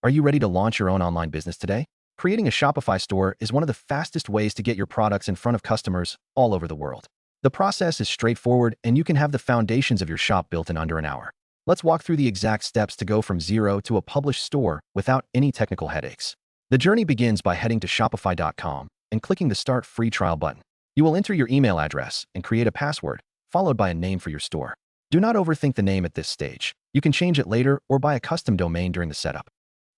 Are you ready to launch your own online business today? Creating a Shopify store is one of the fastest ways to get your products in front of customers all over the world. The process is straightforward, and you can have the foundations of your shop built in under an hour. Let's walk through the exact steps to go from zero to a published store without any technical headaches. The journey begins by heading to Shopify.com and clicking the Start Free Trial button. You will enter your email address and create a password, followed by a name for your store. Do not overthink the name at this stage. You can change it later or buy a custom domain during the setup.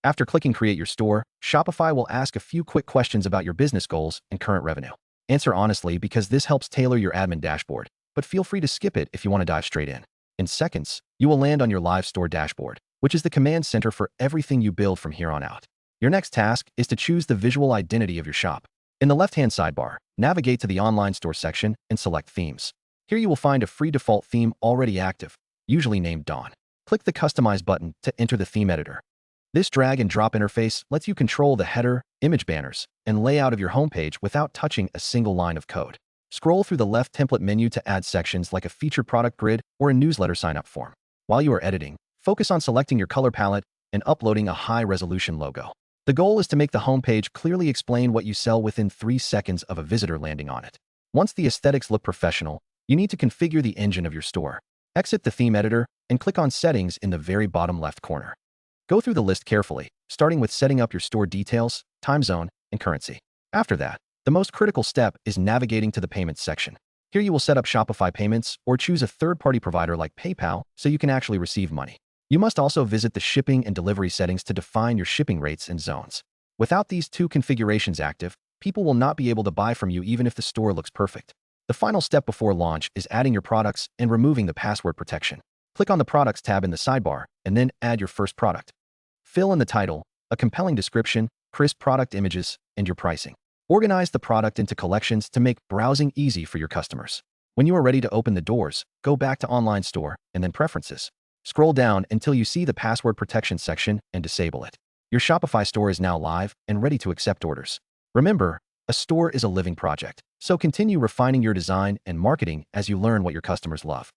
After clicking Create Your Store, Shopify will ask a few quick questions about your business goals and current revenue. Answer honestly because this helps tailor your admin dashboard, but feel free to skip it if you want to dive straight in. In seconds, you will land on your live store dashboard, which is the command center for everything you build from here on out. Your next task is to choose the visual identity of your shop. In the left-hand sidebar, navigate to the Online Store section and select Themes. Here you will find a free default theme already active, usually named Dawn. Click the Customize button to enter the theme editor. This drag and drop interface lets you control the header, image banners, and layout of your homepage without touching a single line of code. Scroll through the left template menu to add sections like a featured product grid or a newsletter sign-up form. While you are editing, focus on selecting your color palette and uploading a high-resolution logo. The goal is to make the homepage clearly explain what you sell within 3 seconds of a visitor landing on it. Once the aesthetics look professional, you need to configure the engine of your store. Exit the theme editor and click on Settings in the very bottom left corner. Go through the list carefully, starting with setting up your store details, time zone, and currency. After that, the most critical step is navigating to the Payments section. Here you will set up Shopify payments or choose a third-party provider like PayPal so you can actually receive money. You must also visit the shipping and delivery settings to define your shipping rates and zones. Without these two configurations active, people will not be able to buy from you even if the store looks perfect. The final step before launch is adding your products and removing the password protection. Click on the Products tab in the sidebar and then add your first product. Fill in the title, a compelling description, crisp product images, and your pricing. Organize the product into collections to make browsing easy for your customers. When you are ready to open the doors, go back to Online Store and then Preferences. Scroll down until you see the Password Protection section and disable it. Your Shopify store is now live and ready to accept orders. Remember, a store is a living project, so continue refining your design and marketing as you learn what your customers love.